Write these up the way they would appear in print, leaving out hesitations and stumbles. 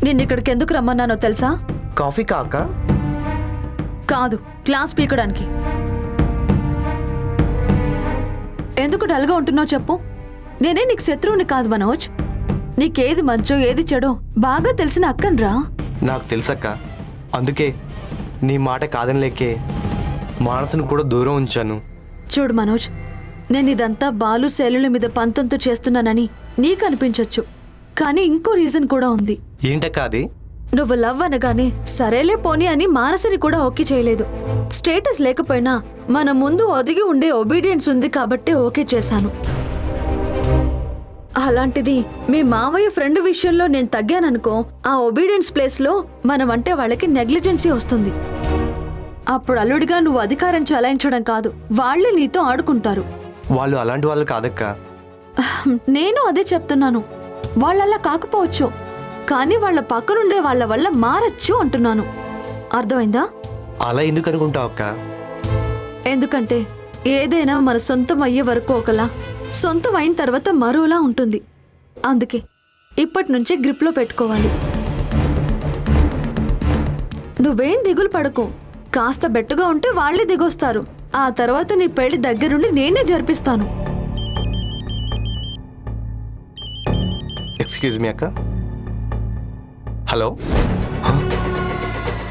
నిన్ను ఇక్కడికి ఎందుకు రమ్మన్నానో తెలుసా? కాఫీ కాక కాదు, క్లాస్ పీకడానికి. ఎందుకు డల్గా ఉంటున్నావు చెప్పు. నేనే నీకు శత్రువుని కాదు మనోజ్. నీకేది మంచో ఏది చెడో బాగా తెలిసిన అక్కన్రా. నాకు తెలుసక్క, అందుకే నీ మాట కాదనిలేకే మానసును కూడా దూరం ఉంచాను. చూడు మనోజ్, నేను ఇదంతా బాలు శైలుల మీద పంతంతో చేస్తున్నానని నీకు అనిపించొచ్చు, కానీ ఇంకో రీజన్ కూడా ఉంది. ఏంటక్క అది? నువ్వు లవ్ అనగానే సరేలే పోనీ అని మానసిని కూడా ఓకే చేయలేదు. స్టేటస్ లేకపోయినా మన ముందు ఒదిగి ఉండే ఒబీడియన్స్ ఉంది కాబట్టే ఓకే చేశాను. అలాంటిది మీ మావయ్య ఫ్రెండ్ విషయంలో నేను తగ్గాననుకో, ఆ ఒబీడియన్స్ ప్లేస్ లో మనం అంటే వాళ్ళకి నెగ్లిజెన్సీ వస్తుంది. అప్పుడు అల్లుడిగా నువ్వు అధికారం చలాయించడం కాదు, వాళ్ళే నీతో ఆడుకుంటారు. వాళ్ళు అలాంటి వాళ్ళు కాదక్క. నేను అదే చెప్తున్నాను. వాళ్ళలా కాకపోవచ్చు, కానీ వాళ్ళ పక్కనుండే వాళ్ళ వల్ల మారచ్చు అంటున్నాను. అర్థమైందా? అలా ఎందుకు అనుకుంటావు అక్క? ఎందుకంటే ఏదైనా మన సొంతం అయ్యే వరకు ఒకలా, సొంతం అయిన తర్వాత మరోలా ఉంటుంది. అందుకే ఇప్పటి నుంచే గ్రిప్లో పెట్టుకోవాలి. నువ్వేం దిగులు పడకు. కాస్త బెట్టుగా ఉంటే వాళ్లే దిగొస్తారు. ఆ తర్వాత నీ పెళ్లి దగ్గరుండి నేనే జరిపిస్తాను. ఎక్స్క్యూజ్ మీ అక్క. హలో.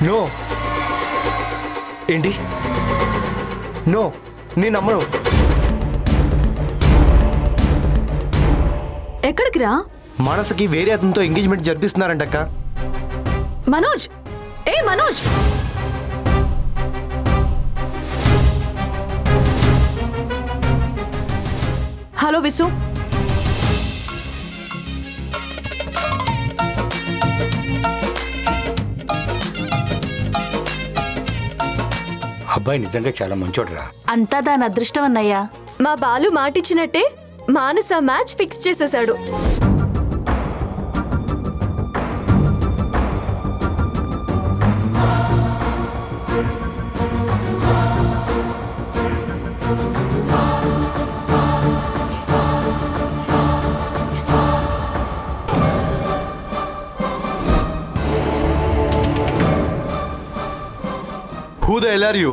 నో. ఏంటి? నో, నేను నమ్మను. ఎక్కడికి రా? మానసకి వేరే అతనితో ఎంగేజ్మెంట్ జరిపిస్తున్నారంటక్క. మనోజ్, ఏ మనోజ్! హలో విసు. అబ్బాయి నిజంగా చాలా మంచోడురా. అంతా దాని అదృష్టం అన్నయ్యా. మా బాలు మాటిచ్చినట్టే మానస మ్యాచ్ ఫిక్స్ చేసేశాడు. Who the hell are you?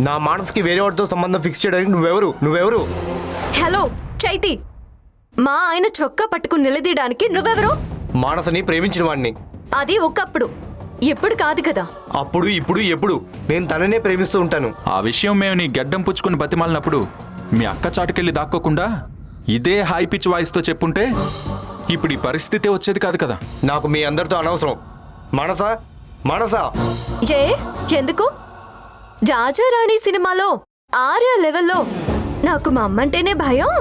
నా మానస్కి వేరే వాడితో సంబంధం ఫిక్స్ చేయడానికి నువ్వెవరు? హలో చైతి, మా ఆయన చొక్కా పట్టుకుని నిలదీయడానికి నువ్వెవరు? మానసని ప్రేమించిన వాడిని. అది ఒకప్పుడు, ఎప్పుడు కాదు కదా. అప్పుడు ఇప్పుడు ఎప్పుడు నేను తననే ప్రేమిస్తూ ఉంటాను. ఆ విషయం మేము నీ గడ్డం పుచ్చుకుని బతిమాలినప్పుడు మీ అక్క చాటుకెళ్ళి దాక్కోకుండా ఇదే హై పిచ్ వాయిస్తో చెప్పుంటే ఇప్పుడు ఈ పరిస్థితే వచ్చేది కాదు కదా. నాకు మీ అందరితో అనవసరం. మానస ఏ ఎందుకు? రాజారాణి సినిమాలో ఆర్య లెవెల్లో నాకు మా అమ్మంటేనే భయం,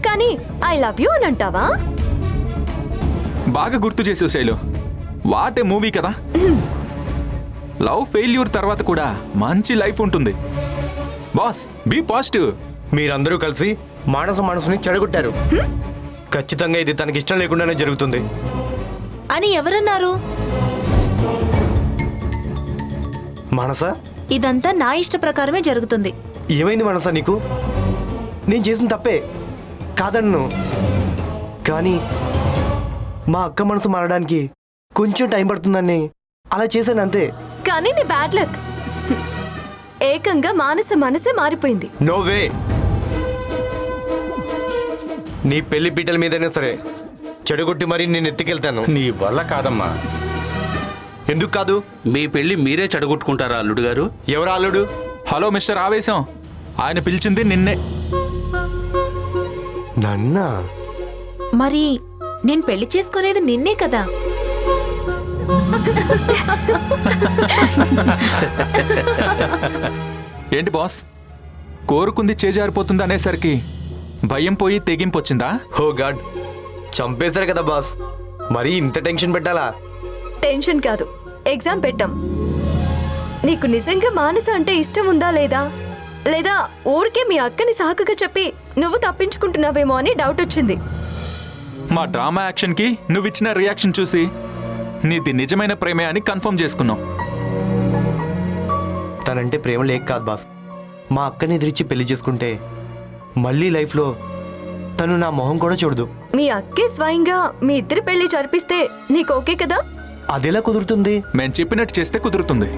కానీ ఐ లవ్ యూ అని అంటావా? బాగా గుర్తు చేసే శైలు, వాటే మూవీ కదా. లవ్ ఫెయిల్యూర్ తర్వాత కూడా మంచి లైఫ్ ఉంటుంది. Boss, be positive. మీరందరూ కలిసి మనసుని చెడగొట్టారు. ఖచ్చితంగా ఇది తనకి ఇష్టం లేకుండానే జరుగుతుంది అని ఎవరన్నారు? మనస, ఇదంతా నా ఇష్ట ప్రకారమే జరుగుతుంది. ఏమైంది మనస నీకు? నేను చేసిన తప్పే కాదన్ను, కానీ మా అక్క మనసు మారడానికి కొంచెం టైం పడుతుందని అలా చేశాను అంతే. కానీ నీ బ్యాడ్ లక్, ఏకంగా మానస మనసే మారిపోయింది. No way. నీ పెళ్లి పీటల మీదైనా సరే చెడగొట్టి మరీ నేను ఎత్తుకెళ్తాను. నీ వల్ల కాదమ్మా. ఎందుకు కాదు? మీ పెళ్లి మీరే చెడగొట్టుకుంటారా అల్లుడు గారు? ఎవరు అల్లుడు? హలో మిస్టర్ ఆవేశం, ఆయన పిలిచింది నిన్నే. నన్నా? మరి నేను పెళ్లి చేసుకునేది నిన్నే కదా. ఏంటి బాస్, కోరుకుంది చేజారిపోతుంది అనేసరికి భయం పోయి తెగింపు వచ్చిందా? ఓ గాడ్, చంపేశారు కదా బాస్. మరీ ఇంత టెన్షన్ పెట్టాలా? టెన్షన్ కాదు, ఎగ్జామ్ పెట్టాం. నీకు నిజంగా మానస అంటే ఇష్టం ఉందా లేదా, లేదా ఊరికే మీ అక్కని సాకుగా చెప్పి నువ్వు తప్పించుకుంటున్నావేమో అని డౌట్ వచ్చింది. మా డ్రామా యాక్షన్కి నువ్విచ్చిన రియాక్షన్ చూసి నీది నిజమైన ప్రేమే అని కన్ఫర్మ్ చేసుకున్నాం. తనంటే ప్రేమ లేక కాదు బాస్. మా అక్కని ఎదిరించి పెళ్లి చేసుకుంటే మళ్ళీ లైఫ్లో తను నా మొహం కూడా చూడదు. మీ అక్కే స్వయంగా మీ ఇద్దరి పెళ్లి జరిపిస్తే నీకు ఓకే కదా? అదెలా కుదురుతుంది? మేము చెప్పినట్టు చేస్తే కుదురుతుంది.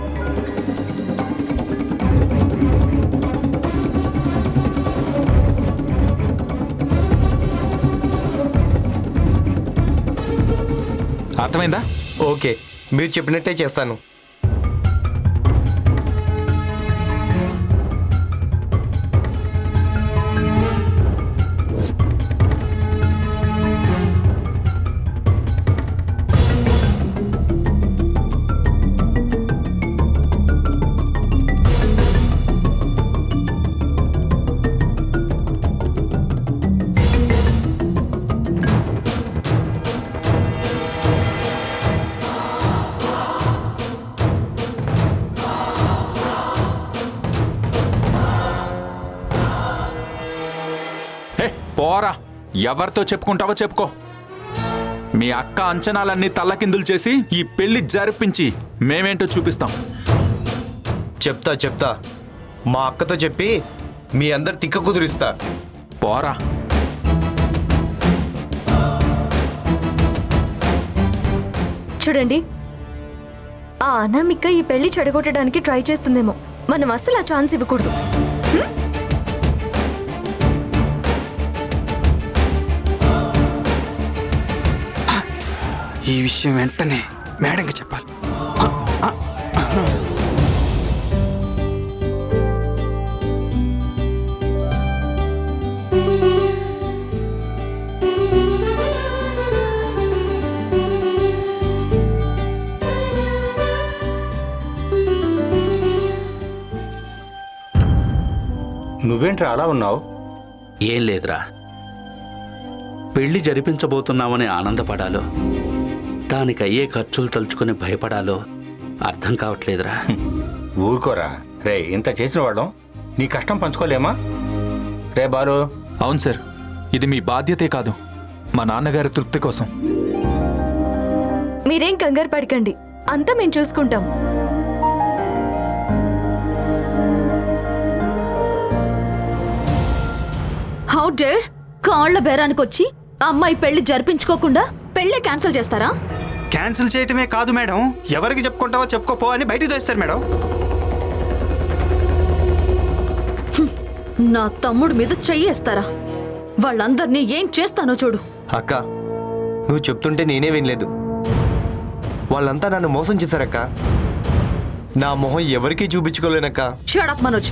అర్థమైందా? ఓకే, మీరు చెప్పినట్టే చేస్తాను. పోరా, ఎవరితో చెప్పుకుంటావో చెప్పుకో. మీ అక్క అంచనాలన్నీ తల్లకిందులు చేసి ఈ పెళ్లి జరిపించి మేమేంటో చూపిస్తాం. చెప్తా మా అక్కతో చెప్పి మీ అందరు తిక్క కుదురిస్తా. పోరా. చూడండి, ఆ అనామిక ఈ పెళ్లి చెడగొట్టడానికి ట్రై చేస్తుందేమో. మనం అస్సలు ఆ ఛాన్స్ ఇవ్వకూడదు. ఈ విషయం వెంటనే మేడంకి చెప్పాలి. నువ్వేంట్రా అలా ఉన్నావు? ఏం లేదురా, పెళ్లి జరిపించబోతున్నామని ఆనందపడాలో, దానికి అయ్యే ఖర్చులు తలుచుకుని భయపడాలో అర్థం కావట్లేదురా. ఊరుకోరా రే, ఇంత చేసిన వాళ్ళం నీ కష్టం పంచుకోలేమా? రే బాలు. అవును సార్, ఇది మీ బాధ్యతే కాదు, మా నాన్నగారి తృప్తి కోసం. మీరేం కంగారు పడకండి, అంతా మేము చూసుకుంటాం. How dare! కాళ్ల బేరానికి వచ్చి అమ్మాయి పెళ్లి జరిపించుకోకుండా పెళ్లి క్యాన్సిల్ చేస్తారా? క్యాన్సిల్ చేయటమే కాదు మేడం, ఎవరికి చెప్పుకుంటావో చెప్పుకోపో అని బయటికి తోస్తారు మేడం. నా తమ్ముడి మీద చెయ్యేస్తారా? వాళ్ళందరినీ ఏం చేస్తానో చూడు. అక్క, నువ్వు చెప్తుంటే నేనే వినలేదు. వాళ్ళంతా నన్ను మోసం చేశారక్క. నా మొహం ఎవరికీ చూపించుకోలేనక్క. Shut up Manoj.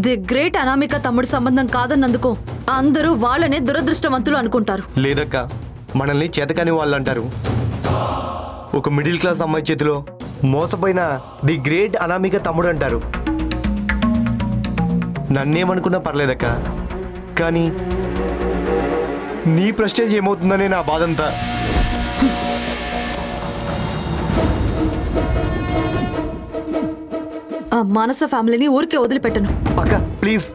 The great Anamika తమ్ముడి సంబంధం కాదన్నందుకు అందరూ వాళ్ళనే దురదృష్టవంతులు అనుకుంటారు. లేదక్క, మనల్ని చేతకాని వాళ్ళు అంటారు. ఒక మిడిల్ క్లాస్ అమ్మాయి చేతిలో మోసపోయిన ది గ్రేట్ అనామిక తమ్ముడు అంటారు. నన్నేమనుకున్నా పర్లేదక్క, కానీ నీ ప్రెస్టేజ్ ఏమవుతుందనే నా బాధంతా. ఆ మానస ఫ్యామిలీని ఊరికే వదిలిపెట్టను. అక్క ప్లీజ్,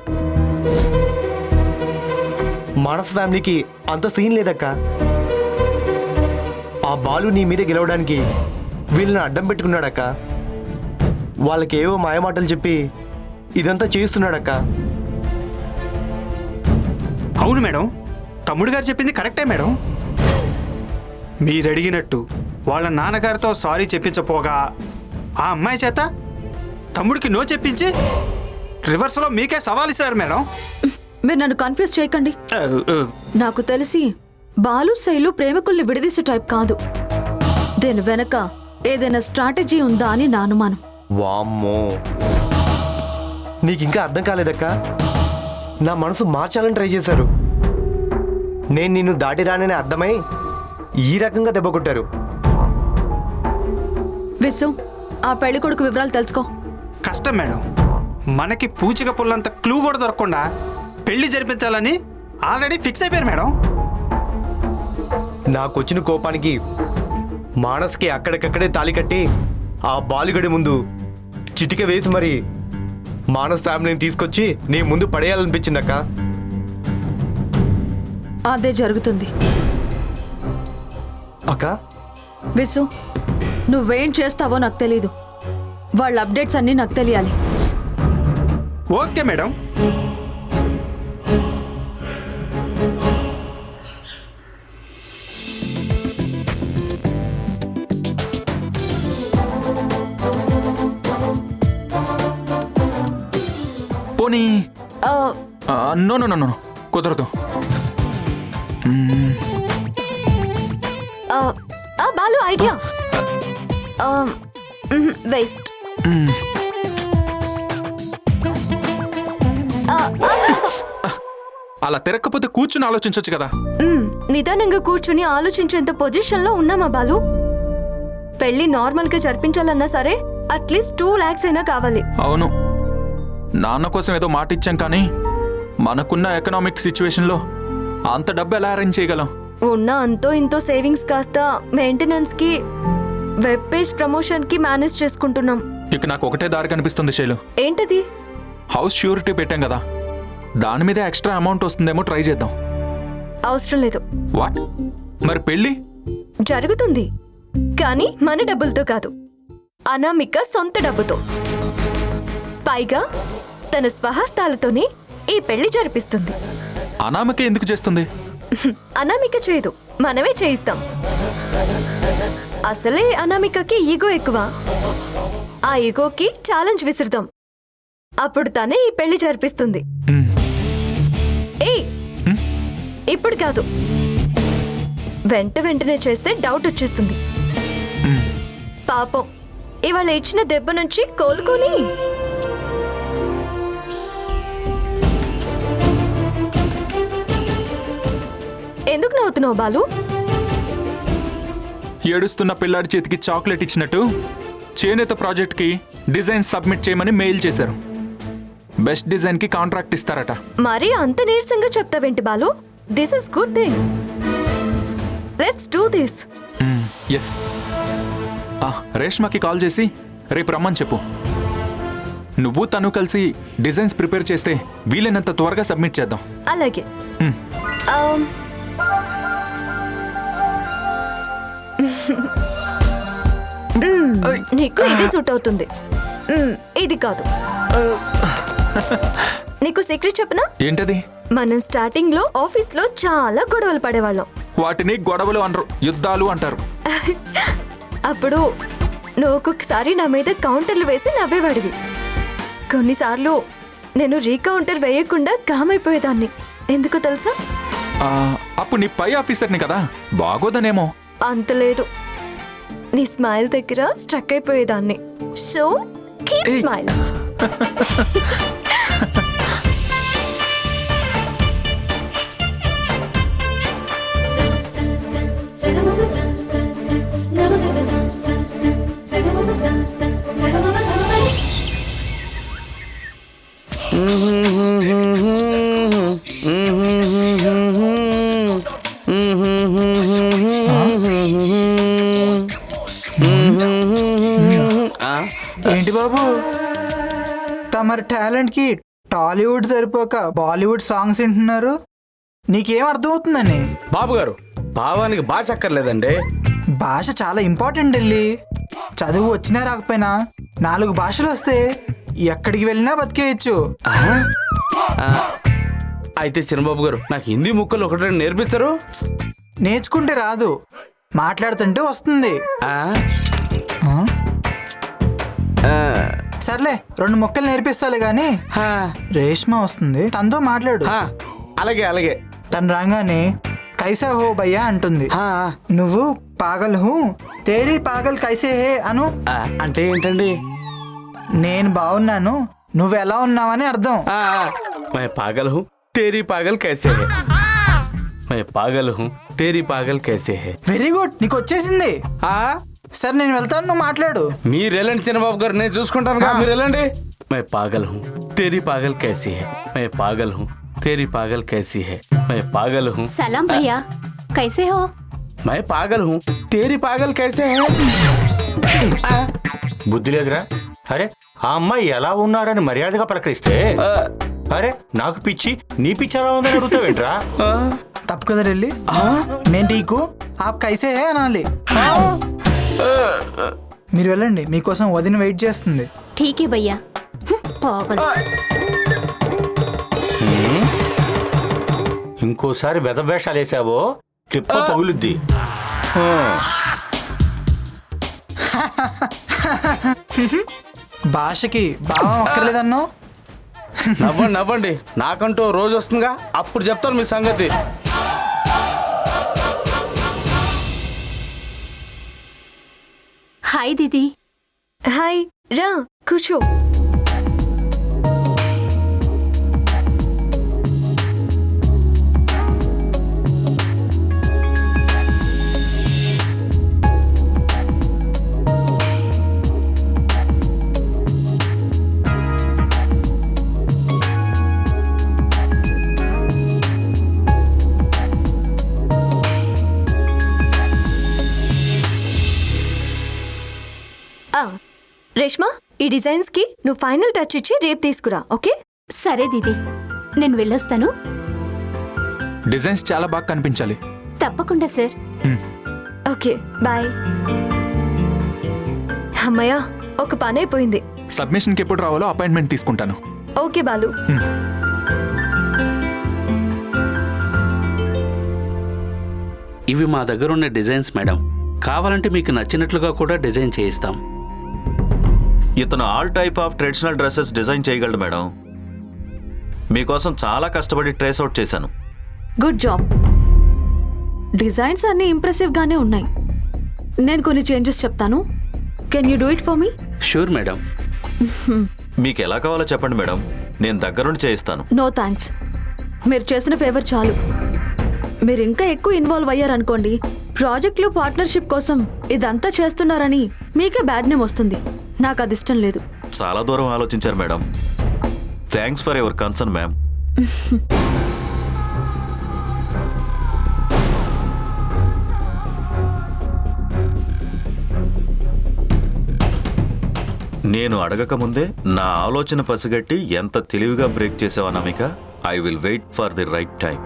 మానస్ ఫ్యామిలీకి అంత సీన్ లేదక్క. ఆ బాలు నీ మీద గెలవడానికి వీళ్ళని అడ్డం పెట్టుకున్నాడక్క. వాళ్ళకి ఏవో మాయమాటలు చెప్పి ఇదంతా చేస్తున్నాడక్క. అవును మేడం, తమ్ముడు గారు చెప్పింది కరెక్టే మేడం. మీరు అడిగినట్టు వాళ్ళ నాన్నగారితో సారీ చెప్పించపోగా ఆ అమ్మాయి చేత తమ్ముడికి నో చెప్పించి రివర్స్లో మీకే సవాల్ ఇస్తారు మేడం. మీరు నన్ను కన్ఫ్యూజ్ చేయకండి. నాకు తెలిసి బాలు శైలు ప్రేమికుల్ని విడదీసే టైప్ కాదు. దీని వెనక ఏదైనా స్ట్రాటజీ ఉందా అని నా అనుమానం. వామ్మో, నీకింకా అర్థం కాలేదక్క. నా మనసు మార్చాలని ట్రై చేశారు. నేను నిన్ను దాటి రానని అర్థమై ఈ రకంగా దెబ్బ కొట్టారు. విసు, ఆ పెళ్లి కొడుకు వివరాలు తెలుసుకో. కష్టం మేడం, మనకి పూచిక పుల్లంత క్లూ కూడా దొరకకుండా పెళ్లి జరిపించాలని ఆల్రెడీ ఫిక్స్ అయిపోయారు మేడం. నాకొచ్చిన కోపానికి మానస్కి అక్కడికక్కడే తాళి కట్టి ఆ బాలుగడి ముందు చిటిక వేసి మరి మానస్ ఫ్యామిలీని తీసుకొచ్చి నీ ముందు పడేయాలనిపించిందక్క. అదే జరుగుతుంది. అక్క, విసు, నువ్వేం చేస్తావో నాకు తెలీదు. వాళ్ళ అప్డేట్స్ అన్నీ నాకు తెలియాలి. Okay madam. పోనీ ఆ, నో నో నో నో కుదరదు. బాలు ఐడియా. వేస్ట్. అలా తిరగకపోతే కూర్చుని ఆలోచించవచ్చు కదా. నిదానంగా కూర్చుని ఆలోచించేంత పొజిషన్లో ఉన్నామా బాలు? పెళ్లి నార్మల్గా జరిపించాలన్నా సరే అట్లీస్ట్ 2 lakhs అయినా కావాలి. అవును, నాన్న కోసం ఏదో మాట ఇచ్చాం కానీ మనకున్న ఎకనామిక్ సిచ్యువేషన్లో అంత డబ్బు ఎలా అరేంజ్ చేయగలం? ఉన్న అంతో ఇంతో సేవింగ్స్ కాస్త మెయింటెనెన్స్ కి, వెబ్ పేజ్ ప్రమోషన్ కి మేనేజ్ చేసుకుంటున్నాం. ఇక నాకు ఒకటే దారి కనిపిస్తుంది శైలు. ఏంటది? హౌస్ ష్యూరిటీ పెట్టాం కదా, దాని మీద ఎక్స్ట్రా అమౌంట్ వస్తుందేమో ట్రై చేద్దాం. అవసరం లేదు. వాట్? మరి పెళ్ళి జరుగుతుంది, కానీ మన డబ్బులతో కాదు, అనామిక సొంత డబ్బుతో. పైగా తన స్వహస్తాలతోనే ఈ పెళ్లి జరిపిస్తుంది. అనామకే ఎందుకు చేస్తుంది? అనామిక చేయదు, మనమే చేయిస్తాం. అసలే అనామికకి ఈగో ఎక్కువ. ఆ ఈగోకి ఛాలెంజ్ విసురుదాం. అప్పుడు తనే ఈ పెళ్లి జరిపిస్తుంది. మ్, ఏయ్, ఇప్పుడు కాదు, వెంటనే చేస్తే డౌట్ వచ్చేస్తుంది. పాపం ఇవాళ ఇచ్చిన దెబ్బ నుంచి కోలుకొని ఎందుకు నవ్వుతున్నావు బాలు? ఏడుస్తున్న పిల్లాడి చేతికి చాక్లెట్ ఇచ్చినట్టు చేనేత ప్రాజెక్ట్కి డిజైన్ సబ్మిట్ చేయమని మెయిల్ చేశారు. బెస్ట్ డిజైన్కి కాంట్రాక్ట్ ఇస్తారట. మరి అంత నీరసంగా చెప్తావేంటి Balu? This is good thing. Let's do this. Yes. రేష్మకి కాల్ చేసి రేపు రమ్మని చెప్పు. నువ్వు తను కలిసి డిజైన్స్ ప్రిపేర్ చేస్తే వీలైనంత త్వరగా సబ్మిట్ చేద్దాం. అలాగే. నీకు ఇది సూట్ అవుతుంది, ఇది కాదు. నీకు సీక్రెట్ చెప్పనా? ఏంటది? మనం స్టార్టింగ్ లో ఆఫీస్ లో చాలా గొడవలు పడేవాళ్ళం. వాటిని గొడవలు అనరు, యుద్ధాలు అంటారు. అప్పుడు నువ్వు ఒక్కొక్కసారి నా మీద కౌంటర్లు వేసి నవ్వేవాడివి. కొన్నిసార్లు నేను రీకౌంటర్ వేయకుండా కామైపోయేదాన్ని. ఎందుకో తెలుసా? అప్పుడు నీ పై ఆఫీసర్ని కదా, బాగోదనేమో. అంత లేదు, నీ స్మైల్ దగ్గర స్ట్రక్ అయిపోయేదాన్ని. So keep smiles. ఏంటి బాబు, తమరి టాలెంట్ కి టాలీవుడ్ సరిపోక బాలీవుడ్ సాంగ్స్ వింటున్నారు? నీకేం అర్థమవుతుందని? బాబు గారు, భావానికి భాష అక్కర్లేదండి. భాష చాలా ఇంపార్టెంట్ వెళ్ళి. చదువు వచ్చినా రాకపోయినా 4 భాషలు వస్తే ఎక్కడికి వెళ్ళినా బతికేయచ్చు. అయితే చిన్నబాబు గారు, నాకు హిందీ ముక్కలు 1-2 నేర్పించరు? నేర్చుకుంటే రాదు, మాట్లాడుతుంటే వస్తుంది. సర్లే, 2 ముక్కలు నేర్పిస్తాలే గాని. రేష్మ వస్తుంది, తనతో మాట్లాడు. అలాగే అలాగే. తను రాగానే కైసా హో భయ్యా అంటుంది. నువ్వు పాగల్ హూ, తేరీ పాగల్ కైసే హే అను. అంటే ఏంటండి? నేను బాగున్నాను, నువ్వు ఎలా ఉన్నావని అర్థం. मैं पागल हूँ तेरी पागल कैसे है, मैं पागल हूँ तेरी पागल कैसे है. వెరీ గుడ్, నీకు వచ్చేసింది. సరే నేను వెళ్తాను, నువ్వు మాట్లాడు. మీరు వెళ్ళండి చిన్నబాబు గారు, నేను చూసుకుంటాను. మీరు వెళ్ళండి. मैं पागल हूँ तेरी पागल कैसी है, मैं पागल हूँ तेरी पागल कैसी है, मैं पागल हूँ. सलाम भैया, कैसे हो? मैं पागल हूँ तेरी पागल कैसे है. బుద్ధి లేదురా? అరే, ఆ అమ్మాయి ఎలా ఉన్నారని మర్యాదగా పలకరిస్తే, అరే నాకు పిచ్చి, నీ పిచ్చి ఎలా ఉందని అడుగుతావేంట్రా? తప్పు కదా వెళ్ళి. నేను టీకు ఆప్ కైసే హే అనాలి. మీరు వెళ్ళండి, మీకోసం వదిన వెయిట్ చేస్తుంది. ठीक है भैया. पागल. ఇంకోసారి వెధవేషాలు వేసావో తిప్ప పగులుద్ది. భాషకి భావం అక్కర్లేదన్నావు. నవ్వండి నవ్వండి, నాకంటూ ఓ రోజు వస్తుందిగా, అప్పుడు చెప్తాను మీ సంగతి. హాయ్ దీది. హాయ్, రా కూర్చో. రేష్మా, ఈ డిజైన్స్ కి నువ్వు ఫైనల్ టచ్ ఇచ్చి రేపు తీసుకురా, ఓకే? సరే దీది, నేను వెళ్ళొస్తాను. డిజైన్స్ చాలా బాగా కనిపించాలి. తప్పకుండా సార్. Okay, bye. అమ్మయ్యా, ఒక పని అయిపోయింది. సబ్మిషన్కి ఎప్పుడు రావాలో అపాయింట్మెంట్ తీసుకుంటాను. ఓకే బాలు. ఇవి మా దగ్గర ఉన్న డిజైన్స్ మేడం. కావాలంటే మీకు నచ్చినట్లుగా కూడా డిజైన్ చేయిస్తాం. ఇతను all type of traditional dresses design చేయగలడు మేడం. మీకోసం చాలా కష్టపడి ట్రేస్ అవుట్ చేశాను. Good job. డిజైన్స్ అన్ని ఇంప్రెసివ్ గానే ఉన్నాయి. నేను కొన్ని చేంజెస్ చెప్తాను. Can you do it for me? Sure madam. మీకు ఎలా కావాలో చెప్పండి మేడం, నేను దగ్గరుండి చేయిస్తాను. No thanks. మీరు చేసిన ఫేవర్ చాలు. మీరు ఇంకా ఎక్కువ ఇన్వాల్వ్ అయ్యారనుకోండి, ప్రాజెక్ట్లో పార్ట్నర్షిప్ కోసం ఇదంతా చేస్తున్నారని మీకే బ్యాడ్ నేమ్ వస్తుంది. నాకు అది ఇష్టం లేదు. చాలా దూరం ఆలోచించారు madam. Thanks for your concern ma'am. నేను అడగక ముందే నా ఆలోచన పసిగట్టి ఎంత తెలివిగా బ్రేక్ చేసావు Anamika. I will wait for the right time.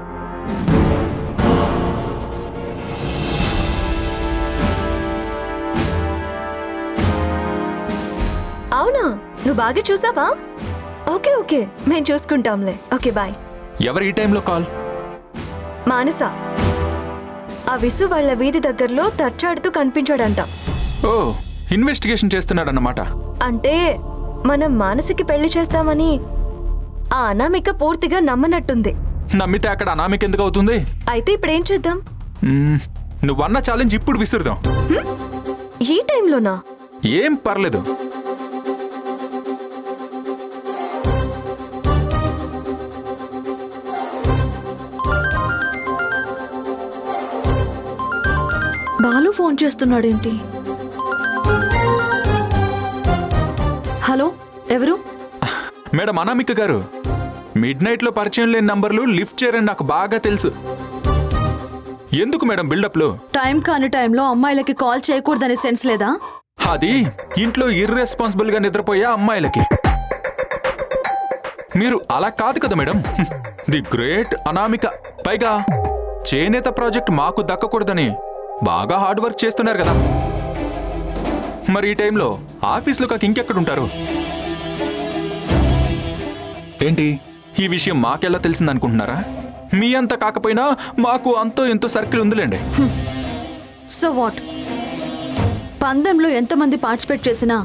అవునా, నువ్వు బాగా చూసావా? ఓకే ఓకే, మేము చూసుకుంటాంలే. Okay bye. ఎవరు ఈ టైంలో కాల్? మానస. ఆ విసు వాళ్ళ వీధి దగ్గరలో తచ్చాడుతూ కనిపించాడంట. ఓ, ఇన్వెస్టిగేషన్ చేస్తున్నాడన్నమాట. అంటే మనం మానసికి పెళ్లి చేస్తామని ఆ అనామిక పూర్తిగా నమ్మనట్టుంది. నమ్మితే అక్కడ అనామిక ఎందుకు అవుతుంది? అయితే ఇప్పుడేం చేద్దాం? నువ్వన్న ఛాలెంజ్ ఇప్పుడు విసురుదాం. ఈ టైంలోనా? ఏం పర్లేదు. బాలు ఫోన్ చేస్తున్నాడేంటి? హలో, ఎవరు? మేడం అనామిక గారు, మిడ్ నైట్లో పరిచయం లేని నంబర్లు లిఫ్ట్ చేయరని నాకు బాగా తెలుసు. ఎందుకు మేడం బిల్డప్లు? టైం కాని టైంలో అమ్మాయిలకి కాల్ చేయకూడదనే సెన్స్ లేదా? అది ఇంట్లో ఇర్రెస్పాన్సిబుల్ గా నిద్రపోయే అమ్మాయిలకి. మీరు అలా కాదు కదా మేడం. The great Anamika. పైగా చేనేత ప్రాజెక్ట్ మాకు దక్కకూడదని బాగా హార్డ్ వర్క్ చేస్తున్నారు కదా. మరి ఈ టైంలో ఆఫీస్లో కాక ఇంకెక్కడుంటారు? ఏంటి ఈ విషయం మాకెలా తెలిసిందనుకుంటున్నారా? మీ అంత కాకపోయినా మాకు అంతో ఎంతో సర్కిల్ ఉందిలేండి. So what? పందెంలో ఎంతమంది పార్టిసిపేట్ చేసినా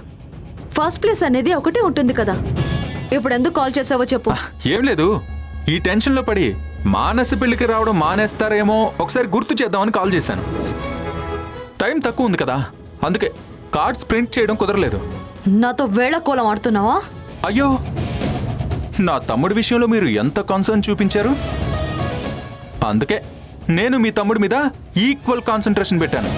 ఫస్ట్ ప్లేస్ అనేది ఒకటే ఉంటుంది కదా. ఇప్పుడు ఎందుకు కాల్ చేసావో చెప్పు. ఏం లేదు, ఈ టెన్షన్లో పడి మానస పెళ్లికి రావడం మానేస్తారేమో ఒకసారి గుర్తు చేద్దామని కాల్ చేశాను. టైం తక్కువ ఉంది కదా, అందుకే కార్డ్స్ ప్రింట్ చేయడం కుదరలేదు. నాతో వేళకోళం ఆడుతున్నావా? అయ్యో, నా తమ్ముడి విషయంలో మీరు ఎంత కన్సర్న్ చూపించారు. అందుకే నేను మీ తమ్ముడి మీద ఈక్వల్ కాన్సన్ట్రేషన్ పెట్టాను.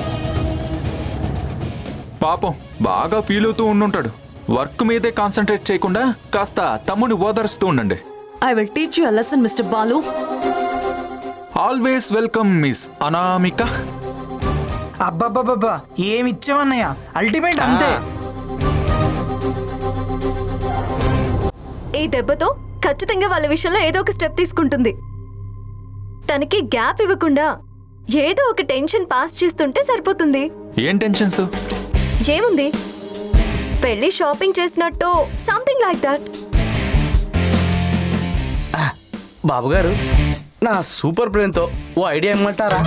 పాపం బాగా ఫీల్ అవుతూ ఉండుంటాడు. వర్క్ మీదే కాన్సన్ట్రేట్ చేయకుండా కాస్త తమ్ముడిని ఓదరుస్తూ ఉండండి. I will teach you a lesson mister Balu. Always welcome miss Anamika. అబ్బాబ్బాబ్బా, ఏమి ఇచ్చావన్నయ్య, అల్టిమేట్ అంతే. ఈ దెబ్బతో ఖచ్చితంగా వాళ్ళ విషయంలో ఏదో ఒక స్టెప్ తీసుకుంటుంది. తనకి గ్యాప్ ఇవ్వకుండా ఏదో ఒక టెన్షన్ పాస్ చేస్తుంటే సరిపోతుంది. ఏం టెన్షన్స్? ఏముంది, పెళ్లి షాపింగ్ చేసినట్టు, సంథింగ్ లైక్ దట్. బాబుగారు, నా సూపర్ బ్రెయిన్తో ఓ ఐడియా ఇమ్మంటారా?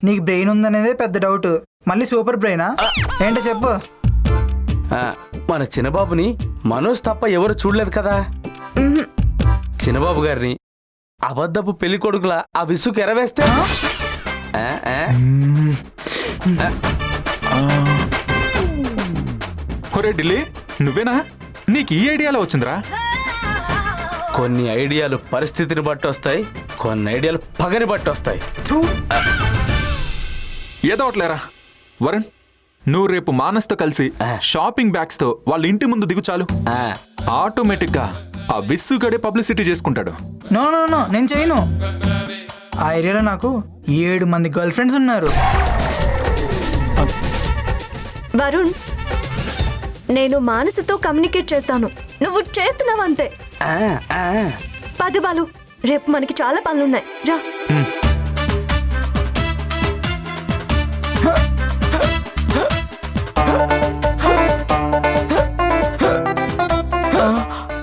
నీకు బ్రెయిన్ ఉందనేదే పెద్ద డౌట్, మళ్ళీ సూపర్ బ్రెయినా ఏంటో చెప్పు. మన చిన్నబాబుని మనోజ్ తప్ప ఎవరు చూడలేదు కదా. చిన్నబాబు గారిని అబద్ధపు పెళ్లి కొడుకుల ఆ విసుగు ఎరవేస్తే ఆ, ఆ. ఒరే ఢిల్లీ నువ్వేనా? నీకు ఈ ఐడియాలో వచ్చిందిరా? కొన్ని ఐడియాలు పరిస్థితిని బట్టి వస్తాయి, కొన్ని ఐడియాలు పగని బట్టి వస్తాయి. ఏదో ఒకట్లేరా వరుణ్, నువ్వు రేపు మానస్తో కలిసి షాపింగ్ బ్యాగ్స్ తో వాళ్ళ ఇంటి ముందు దిగు చాలు. ఆ, ఆటోమేటిక్ గా ఆ విస్సుగడే పబ్లిసిటీ చేసుకుంటాడు. నో నో నో నేను చేయను. ఆ ఏరియాలో నాకు 7 మంది గర్ల్ ఫ్రెండ్స్ ఉన్నారు. వరుణ్, నేను మానసుతో కమ్యూనికేట్ చేస్తాను, నువ్వు చేస్తున్నావు అంతే. ఆ, ఆ. పది బాలు, రేపు మనకి చాలా పనులున్నాయి, రా.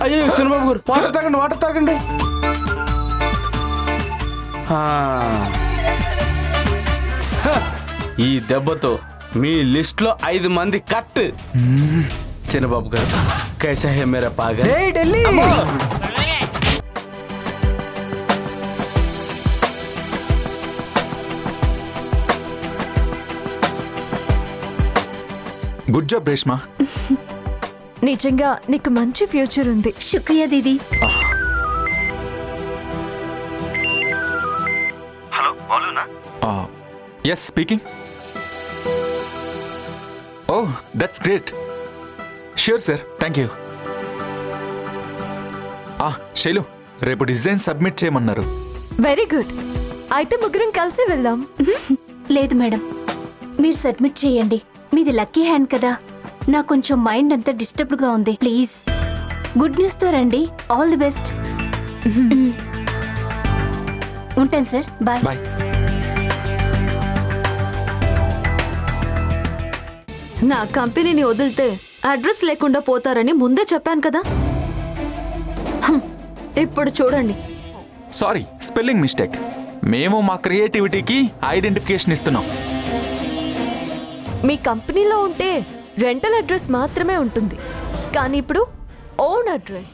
అయ్యో చిన్నబాబు గారు వాటర్ తాగండి, వాటర్ తాగండి. ఆ. హ, ఈ దెబ్బతో మీ లిస్ట్ లో 5 మంది కట్. చిన్నబాబు గారు కైసా హే మేరా పాగల్? రే ఢిల్లీ, గుడ్ జాబ్ రేష్మా. నిజంగా నీకు మంచి ఫ్యూచర్ ఉంది. శుక్రియా దీదీ. Yes speaking. Oh that's great. Sure sir, thank you. Shailu, రేపు డిజైన్ సబ్మిట్ చేయమన్నారు. వెరీ గుడ్, అయితే ముగ్గురం కలిసి వెళ్దాం. లేదు మేడం, మీరు సబ్మిట్ చేయండి. మీది లక్కీ హ్యాండ్ కదా. నాకు కొంచెం మైండ్ అంతా డిస్టర్బ్డ్గా ఉంది. ప్లీజ్ గుడ్ న్యూస్తో రండి. All the best. ఉంటాను సార్, బాయ్. బాయ్. నా కంపెనీని వదిలితే అడ్రస్ లేకుండా పోతారని ముందే చెప్పాను కదా. ఇప్పుడు చూడండి. Sorry, spelling mistake. మేము మా క్రియేటివిటీకి ఐడెంటిఫికేషన్ ఇస్తున్నాం. మీ కంపెనీలో ఉంటే రెంటల్ అడ్రస్ మాత్రమే ఉంటుంది, కానీ ఇప్పుడు ఓన్ అడ్రస్.